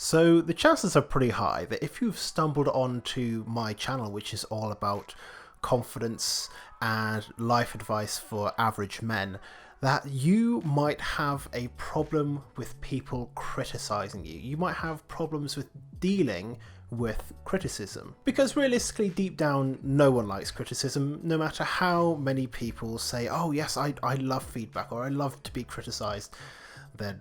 So the chances are pretty high that if you've stumbled onto my channel, which is all about confidence and life advice for average men, that you might have a problem with people criticizing you. You might have problems with dealing with criticism. Because realistically, deep down, no one likes criticism, no matter how many people say, oh yes, I love feedback, or I love to be criticized. They're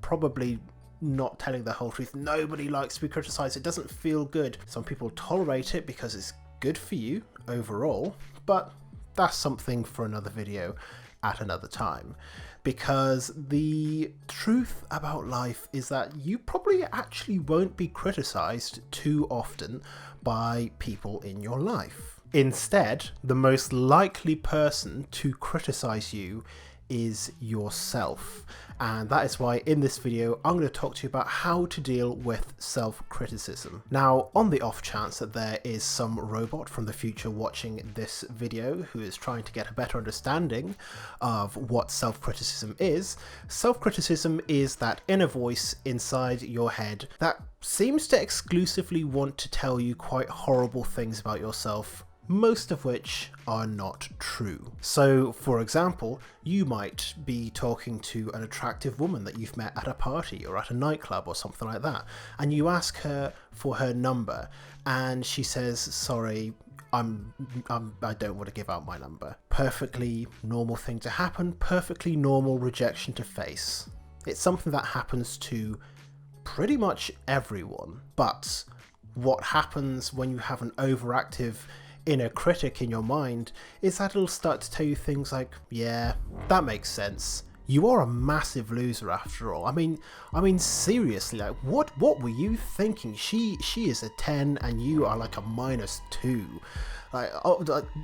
probably not telling the whole truth. Nobody likes to be criticized. It doesn't feel good. Some people tolerate it because it's good for you overall, but that's something for another video at another time. Because the truth about life is that you probably actually won't be criticized too often by people in your life. Instead, the most likely person to criticize you is yourself. And that is why in this video I'm going to talk to you about how to deal with self-criticism. Now, on the off chance that there is some robot from the future watching this video who is trying to get a better understanding of what self-criticism is that inner voice inside your head that seems to exclusively want to tell you quite horrible things about yourself, most of which are not true. So, for example, you might be talking to an attractive woman that you've met at a party or at a nightclub or something like that, and you ask her for her number, and she says, sorry, I don't want to give out my number. Perfectly normal thing to happen, perfectly normal rejection to face. It's something that happens to pretty much everyone. But what happens when you have an overactive inner critic in your mind is that it'll start to tell you things like, yeah, that makes sense. You are a massive loser after all. I mean seriously, like what were you thinking? She is a 10 and you are like a -2. Like,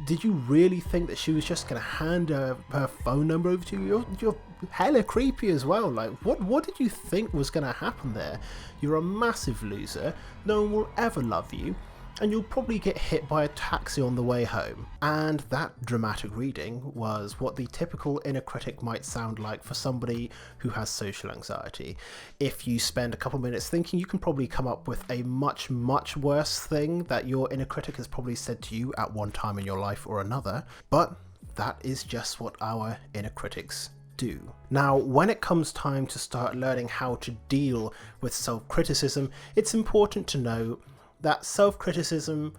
did you really think that she was just gonna hand her phone number over to you? You're hella creepy as well. Like, what did you think was gonna happen there? You're a massive loser. No one will ever love you. And you'll probably get hit by a taxi on the way home. And that dramatic reading was what the typical inner critic might sound like for somebody who has social anxiety. If you spend a couple minutes thinking, you can probably come up with a much, much worse thing that your inner critic has probably said to you at one time in your life or another. But that is just what our inner critics do. Now, when it comes time to start learning how to deal with self-criticism, it's important to know that self-criticism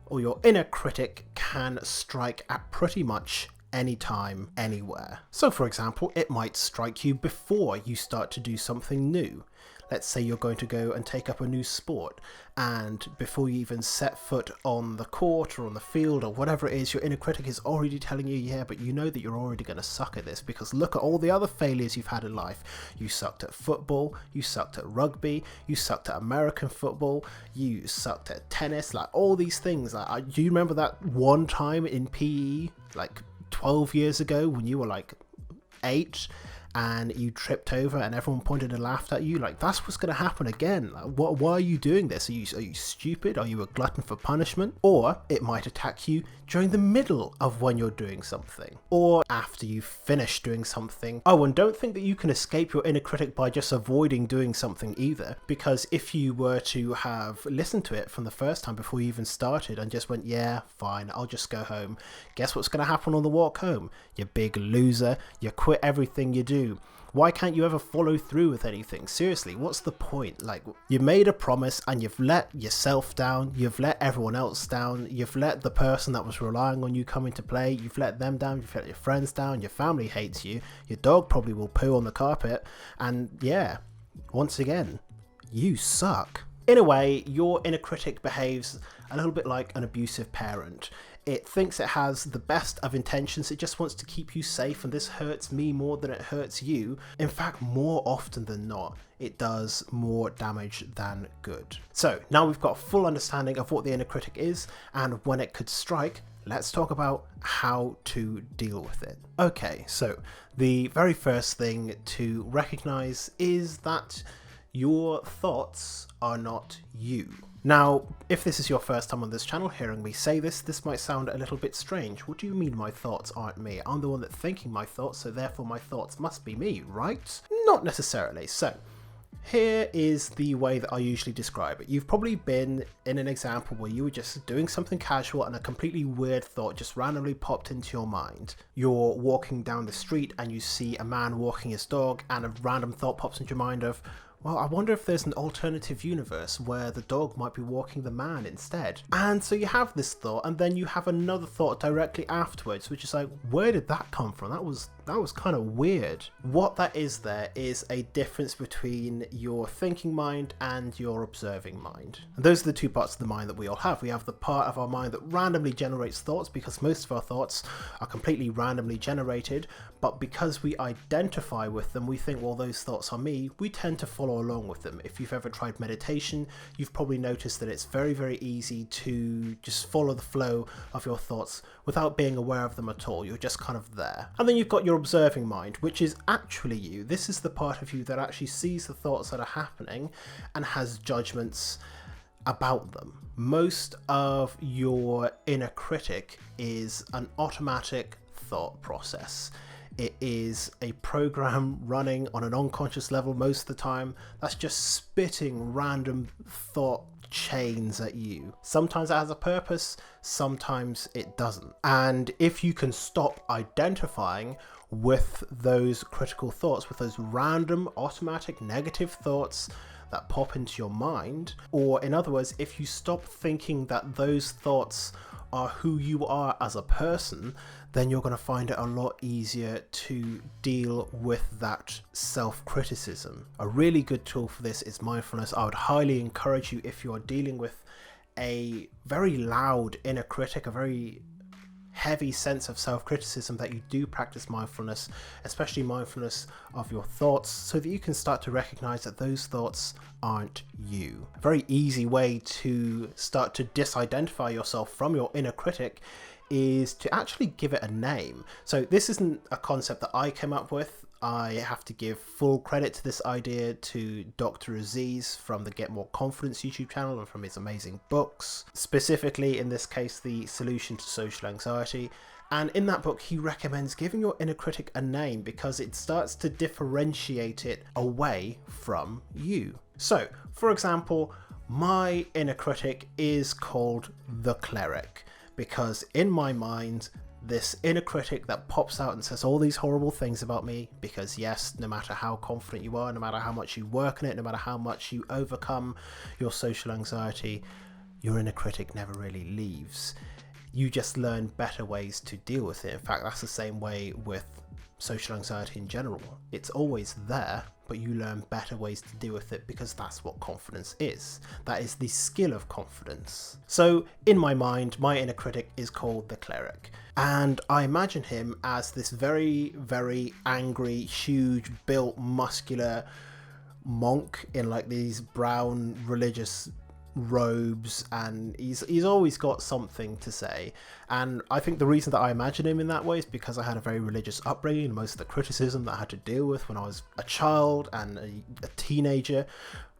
or your inner critic can strike at pretty much any time, anywhere. So for example, it might strike you before you start to do something new. Let's say you're going to go and take up a new sport, and before you even set foot on the court or on the field or whatever it is, your inner critic is already telling you, yeah, but you know that you're already going to suck at this because look at all the other failures you've had in life. You sucked at football, you sucked at rugby, you sucked at American football, you sucked at tennis, like all these things. Like, do you remember that one time in PE, like 12 years ago when you were like 8? And you tripped over and everyone pointed and laughed at you? Like, that's what's going to happen again. Like, why are you doing this? Are you stupid? Are you a glutton for punishment? Or it might attack you during the middle of when you're doing something, or after you finish doing something. Oh, and don't think that you can escape your inner critic by just avoiding doing something either, because if you were to have listened to it from the first time before you even started and just went, yeah, fine, I'll just go home, guess what's going to happen on the walk home? You big loser, you quit everything you do. Why can't you ever follow through with anything? Seriously, what's the point? Like, you made a promise and you've let yourself down, you've let everyone else down, you've let the person that was relying on you come into play, you've let them down, you've let your friends down, your family hates you, your dog probably will poo on the carpet, and yeah, once again, you suck. In a way, your inner critic behaves a little bit like an abusive parent. It thinks it has the best of intentions, it just wants to keep you safe, and this hurts me more than it hurts you. In fact, more often than not, it does more damage than good. So now we've got a full understanding of what the inner critic is and when it could strike, let's talk about how to deal with it. Okay, so the very first thing to recognize is that your thoughts are not you. Now, if this is your first time on this channel hearing me say this, this might sound a little bit strange. What do you mean my thoughts aren't me? I'm the one that's thinking my thoughts, so therefore my thoughts must be me, right? Not necessarily. So, Here is the way that I usually describe it. You've probably been in an example where you were just doing something casual and a completely weird thought just randomly popped into your mind. You're walking down the street and you see a man walking his dog, and a random thought pops into your mind of, well, I wonder if there's an alternative universe where the dog might be walking the man instead. And so you have this thought, and then you have another thought directly afterwards, which is like, where did that come from? That was kind of weird. What that is there is a difference between your thinking mind and your observing mind. And those are the two parts of the mind that we all have. We have the part of our mind that randomly generates thoughts, because most of our thoughts are completely randomly generated, but because we identify with them, we think, well, those thoughts are me, we tend to follow along with them. If you've ever tried meditation, you've probably noticed that it's very, very easy to just follow the flow of your thoughts without being aware of them at all. You're just kind of there. And then you've got your observing mind, which is actually you. This is the part of you that actually sees the thoughts that are happening and has judgments about them. Most of your inner critic is an automatic thought process. It is a program running on an unconscious level most of the time that's just spitting random thought chains at you. Sometimes it has a purpose, sometimes it doesn't. And if you can stop identifying with those critical thoughts, with those random automatic negative thoughts that pop into your mind, or in other words, if you stop thinking that those thoughts are who you are as a person, then you're going to find it a lot easier to deal with that self-criticism. A really good tool for this is mindfulness. I would highly encourage you, if you're dealing with a very loud inner critic, a very heavy sense of self-criticism, that you do practice mindfulness, especially mindfulness of your thoughts, so that you can start to recognize that those thoughts aren't you. A very easy way to start to disidentify yourself from your inner critic is to actually give it a name. So this isn't a concept that I came up with. I have to give full credit to this idea to Dr. Aziz from the Get More Confidence YouTube channel and from his amazing books, specifically in this case, The Solution to Social Anxiety. And in that book, he recommends giving your inner critic a name because it starts to differentiate it away from you. So, for example, my inner critic is called the cleric, because in my mind, this inner critic that pops out and says all these horrible things about me, because yes, no matter how confident you are, no matter how much you work on it, no matter how much you overcome your social anxiety, your inner critic never really leaves. You just learn better ways to deal with it. In fact, that's the same way with social anxiety in general. It's always there, but you learn better ways to deal with it, because that's what confidence is. That is the skill of confidence. So in my mind, my inner critic is called the cleric, and I imagine him as this very, very angry, huge built, muscular monk in like these brown religious robes, and he's always got something to say. And I think the reason that I imagine him in that way is because I had a very religious upbringing. Most of the criticism that I had to deal with when I was a child and a teenager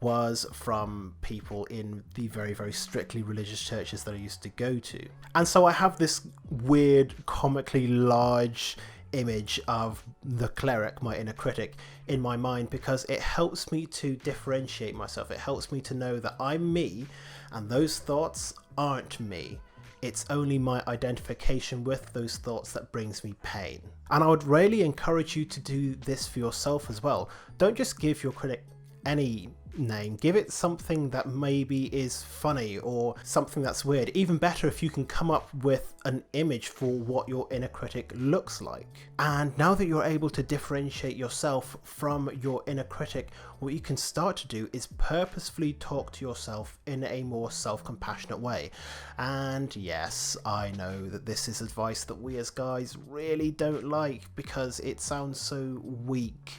was from people in the very, very strictly religious churches that I used to go to. And so I have this weird, comically large image of the cleric, my inner critic, in my mind, because it helps me to differentiate myself. It helps me to know that I'm me and those thoughts aren't me. It's only my identification with those thoughts that brings me pain. And I would really encourage you to do this for yourself as well. Don't just give your critic any name. Give it something that maybe is funny or something that's weird. Even better if you can come up with an image for what your inner critic looks like. And now that you're able to differentiate yourself from your inner critic, what you can start to do is purposefully talk to yourself in a more self-compassionate way. And yes, I know that this is advice that we as guys really don't like, because it sounds so weak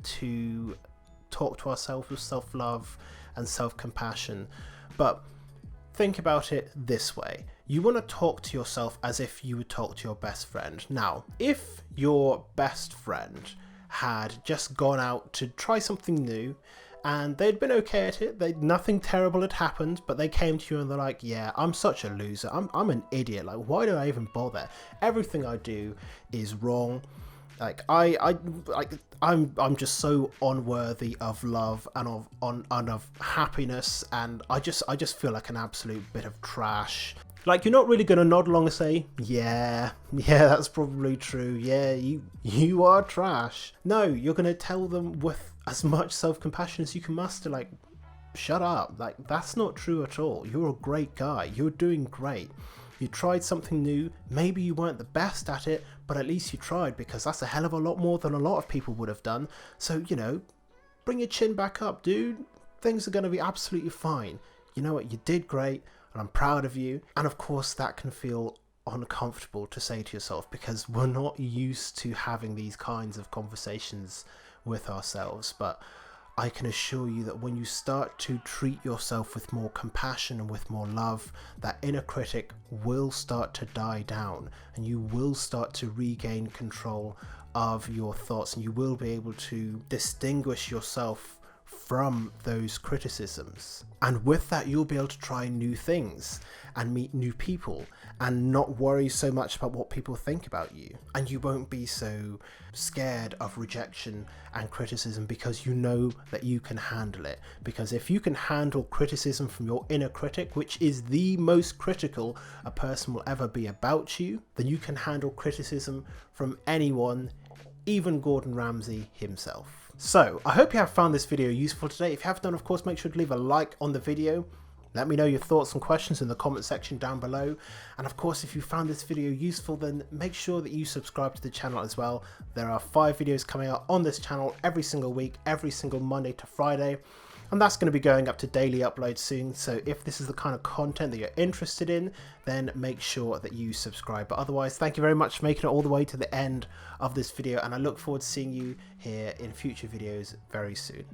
to talk to ourselves with self-love and self-compassion. But think about it this way. You want to talk to yourself as if you would talk to your best friend. Now, if your best friend had just gone out to try something new and they'd been okay at it, nothing terrible had happened, but they came to you and they're like, yeah, I'm such a loser, I'm an idiot, like why do I even bother? Everything I do is wrong. Like I'm just so unworthy of love and of happiness, and I just feel like an absolute bit of trash. Like, you're not really gonna nod along and say, yeah, that's probably true. Yeah, you are trash. No, you're gonna tell them with as much self-compassion as you can muster, like, shut up. Like, that's not true at all. You're a great guy. You're doing great. You tried something new. Maybe you weren't the best at it, but at least you tried, because that's a hell of a lot more than a lot of people would have done. So, you know, bring your chin back up, dude. Things are gonna be absolutely fine. You know what? You did great. And I'm proud of you. And of course that can feel uncomfortable to say to yourself, because we're not used to having these kinds of conversations with ourselves. But I can assure you that when you start to treat yourself with more compassion and with more love, that inner critic will start to die down, and you will start to regain control of your thoughts, and you will be able to distinguish yourself from those criticisms. And with that, you'll be able to try new things and meet new people and not worry so much about what people think about you. And you won't be so scared of rejection and criticism, because you know that you can handle it. Because if you can handle criticism from your inner critic, which is the most critical a person will ever be about you, then you can handle criticism from anyone, even Gordon Ramsay himself. So, I hope you have found this video useful today. If you have done, of course, make sure to leave a like on the video. Let me know your thoughts and questions in the comment section down below. And of course, if you found this video useful, then make sure that you subscribe to the channel as well. There are 5 videos coming out on this channel every single week, every single Monday to Friday. And that's going to be going up to daily uploads soon. So if this is the kind of content that you're interested in, then make sure that you subscribe. But otherwise, thank you very much for making it all the way to the end of this video. And I look forward to seeing you here in future videos very soon.